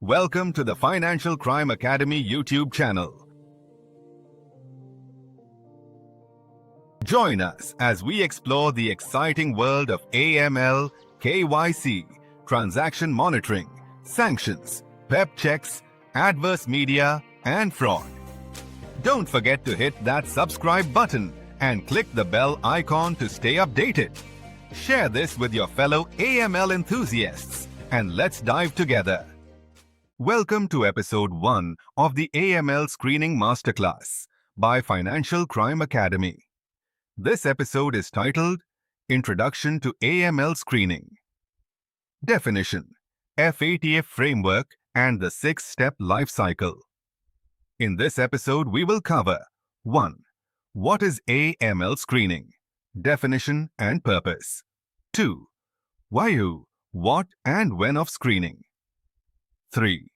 Welcome to the Financial Crime Academy YouTube channel. Join us as we explore the exciting world of AML, KYC, transaction monitoring, sanctions, PEP checks, adverse media, and fraud. Don't forget to hit that subscribe button and click the bell icon to stay updated. Share this with your fellow AML enthusiasts and let's dive together. Welcome to episode 1 of the AML Screening Masterclass by Financial Crime Academy. This episode is titled Introduction to AML Screening. Definition: FATF Framework and the 6-step Lifecycle. In this episode, we will cover 1. What is AML screening? Definition and purpose. 2. Why, who, what and when of screening. 3.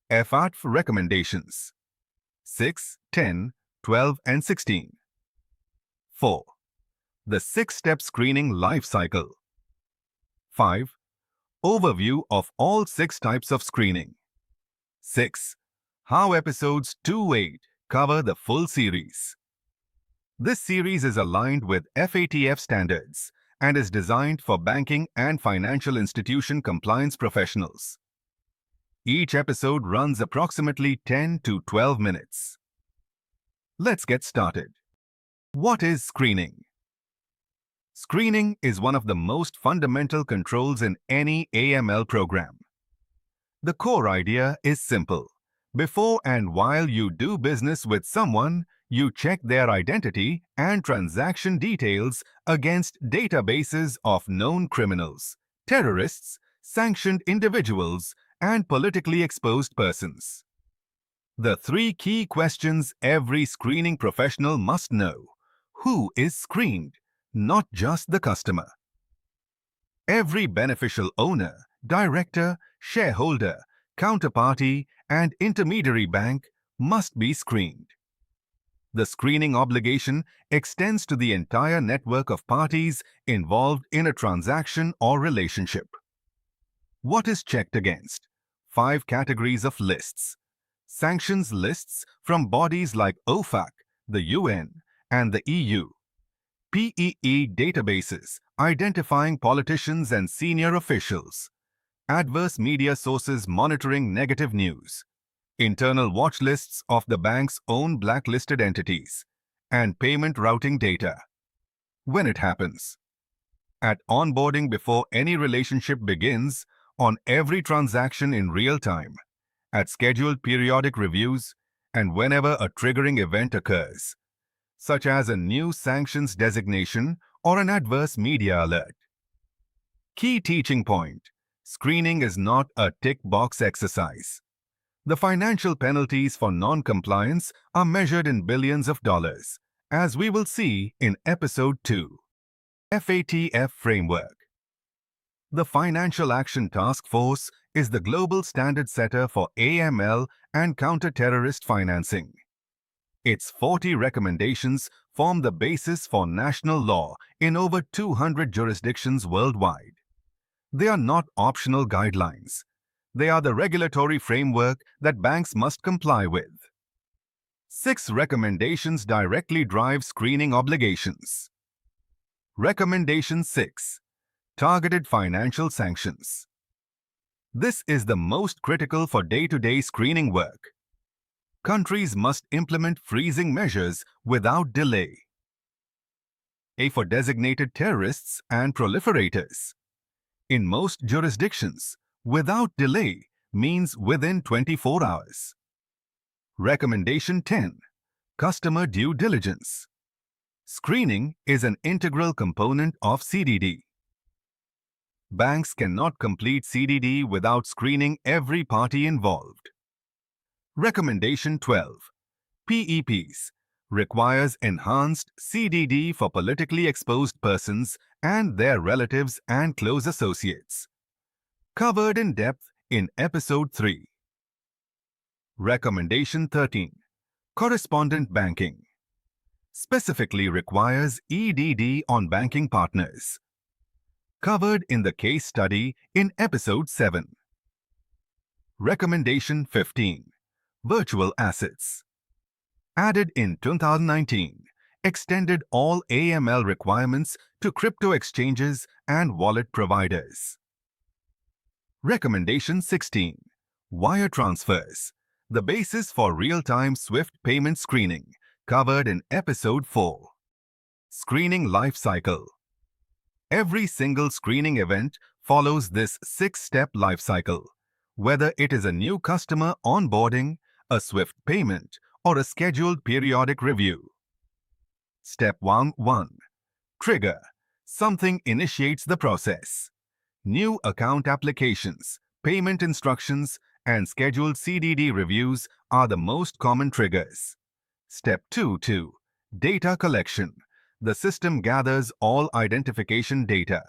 FATF Recommendations 6, 10, 12 and 16. 4. The 6-step screening life cycle. 5. Overview of all 6 types of screening. 6. How episodes 2-8 cover the full series. This series is aligned with FATF standards and is designed for banking and financial institution compliance professionals. Each episode runs approximately 10 to 12 minutes. Let's get started. What is screening? Screening is one of the most fundamental controls in any AML program. The core idea is simple. Before and while you do business with someone, you check their identity and transaction details against databases of known criminals, terrorists, sanctioned individuals, and politically exposed persons. The 3 key questions every screening professional must know: who is screened, not just the customer. Every beneficial owner, director, shareholder, counterparty, and intermediary bank must be screened. The screening obligation extends to the entire network of parties involved in a transaction or relationship. What is checked against? 5 categories of lists. Sanctions lists from bodies like OFAC, the UN, and the EU. PEE databases identifying politicians and senior officials. Adverse media sources monitoring negative news. Internal watch lists of the bank's own blacklisted entities. And payment routing data. When it happens. At onboarding before any relationship begins, on every transaction in real time, at scheduled periodic reviews, and whenever a triggering event occurs, such as a new sanctions designation or an adverse media alert. Key teaching point: screening is not a tick-box exercise. The financial penalties for non-compliance are measured in billions of dollars, as we will see in episode 2. FATF Framework. The Financial Action Task Force is the global standard setter for AML and counter-terrorist financing. Its 40 recommendations form the basis for national law in over 200 jurisdictions worldwide. They are not optional guidelines. They are the regulatory framework that banks must comply with. 6 recommendations directly drive screening obligations. Recommendation 6. Targeted financial sanctions. This is the most critical for day-to-day screening work. Countries must implement freezing measures without delay. A for designated terrorists and proliferators. In most jurisdictions, without delay means within 24 hours. Recommendation 10. Customer due diligence. Screening is an integral component of CDD. Banks cannot complete CDD without screening every party involved. Recommendation 12. PEPs requires enhanced CDD for politically exposed persons and their relatives and close associates. Covered in depth in episode 3. Recommendation 13. Correspondent banking. Specifically requires EDD on banking partners. Covered in the case study in episode 7. Recommendation 15. Virtual assets. Added in 2019, extended all AML requirements to crypto exchanges and wallet providers. Recommendation 16. Wire transfers. The basis for real-time SWIFT payment screening, covered in Episode 4. Screening Lifecycle. Every single screening event follows this 6-step lifecycle, whether it is a new customer onboarding, a SWIFT payment, or a scheduled periodic review. Step 1. Trigger. Something initiates the process. New account applications, payment instructions, and scheduled CDD reviews are the most common triggers. Step 2. Data collection. The system gathers all identification data.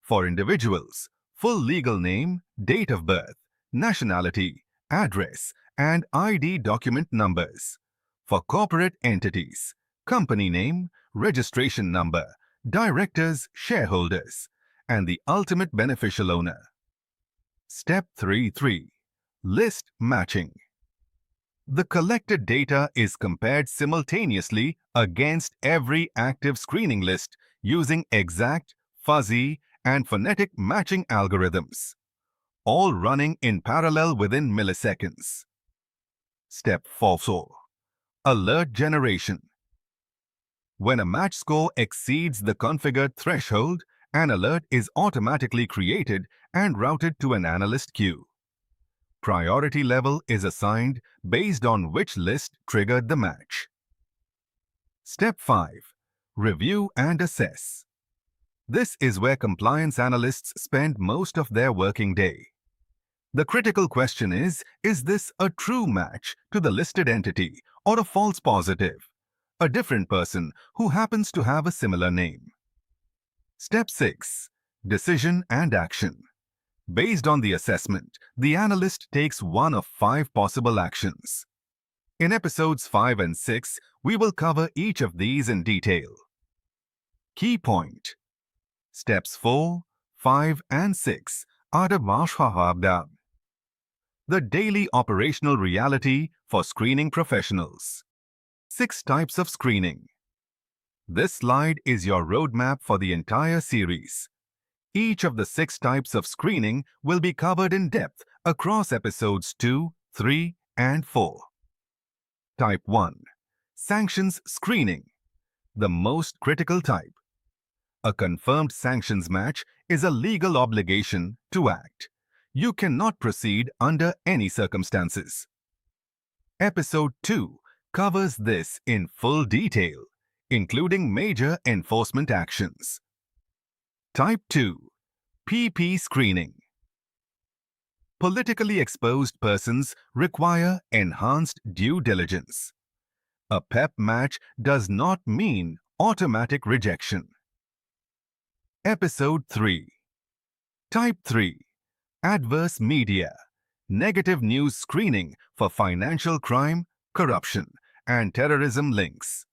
For individuals, full legal name, date of birth, nationality, address, and ID document numbers. For corporate entities, company name, registration number, directors, shareholders, and the ultimate beneficial owner. Step 3. List matching. The collected data is compared simultaneously against every active screening list using exact, fuzzy, and phonetic matching algorithms, all running in parallel within milliseconds. Step 4. Alert generation. When a match score exceeds the configured threshold, an alert is automatically created and routed to an analyst queue. Priority level is assigned based on which list triggered the match. Step 5. Review and assess. This is where compliance analysts spend most of their working day. The critical question is this a true match to the listed entity or a false positive, a different person who happens to have a similar name? Step 6. Decision and action. Based on the assessment, the analyst takes one of 5 possible actions. In episodes 5 and 6, we will cover each of these in detail. Key point. Steps 4, 5, and 6 are the daily operational reality for screening professionals. 6 types of screening. This slide is your roadmap for the entire series. Each of the 6 types of screening will be covered in depth across episodes 2, 3, and 4. Type 1. Sanctions screening. The most critical type. A confirmed sanctions match is a legal obligation to act. You cannot proceed under any circumstances. Episode 2 covers this in full detail, including major enforcement actions. Type 2. PP screening. Politically exposed persons require enhanced due diligence. A PEP match does not mean automatic rejection. Episode 3. Type 3. Adverse media. Negative news screening for financial crime, corruption, and terrorism links.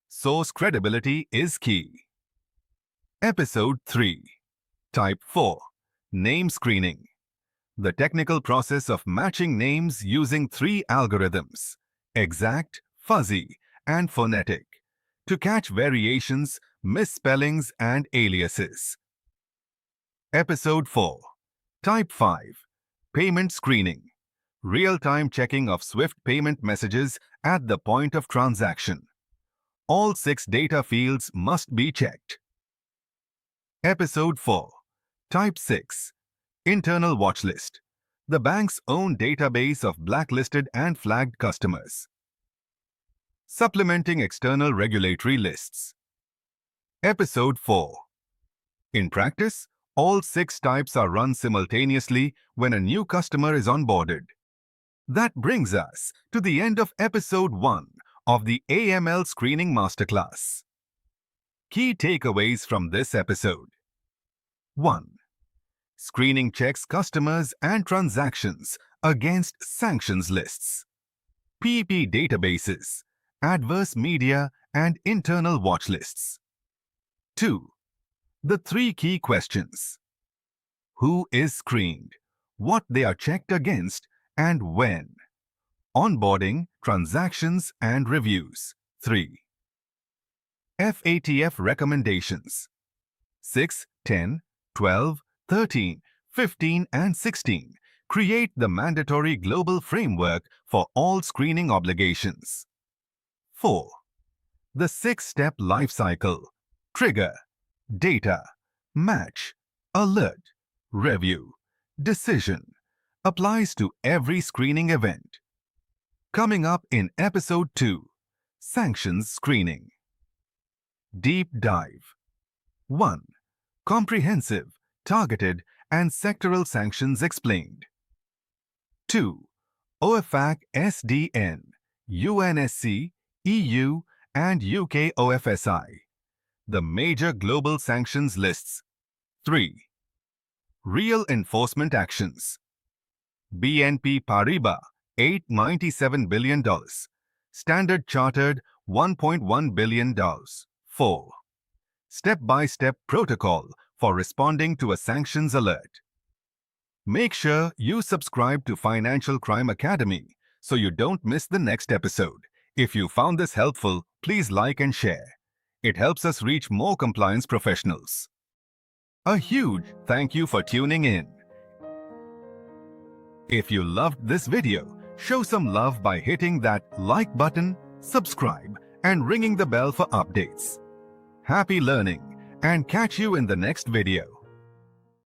Source credibility is key. Episode 3. Type 4. Name screening. The technical process of matching names using 3 algorithms, exact, fuzzy, and phonetic, to catch variations, misspellings, and aliases. Episode 4. Type 5. Payment screening. Real-time checking of SWIFT payment messages at the point of transaction. All 6 data fields must be checked. Episode 4. Type 6. Internal Watchlist. The bank's own database of blacklisted and flagged customers. Supplementing external regulatory lists. Episode 4. In practice, all 6 types are run simultaneously when a new customer is onboarded. That brings us to the end of Episode 1 of the AML Screening Masterclass. Key takeaways from this episode. 1. Screening checks customers and transactions against sanctions lists, PP databases, adverse media, and internal watch lists. 2. The 3 key questions. Who is screened? what they are checked against, and when. Onboarding, transactions, and reviews. 3. FATF Recommendations. 6, 10, 12, 13, 15, and 16 create the mandatory global framework for all screening obligations. 4. The 6-step lifecycle: trigger, data, match, alert, review, decision applies to every screening event. Coming up in Episode 2, Sanctions Screening. Deep Dive. 1. Comprehensive, targeted, and sectoral sanctions explained. 2. OFAC SDN, UNSC, EU, and UK OFSI. The major global sanctions lists. 3. Real enforcement actions. BNP Paribas, $897 billion. Standard Chartered, $1.1 billion. 4. Step-by-step protocol for responding to a sanctions alert. Make sure you subscribe to Financial Crime Academy so you don't miss the next episode. If you found this helpful, please like and share. It helps us reach more compliance professionals. A huge thank you for tuning in. If you loved this video, show some love by hitting that like button, subscribe, and ringing the bell for updates. Happy learning, and catch you in the next video.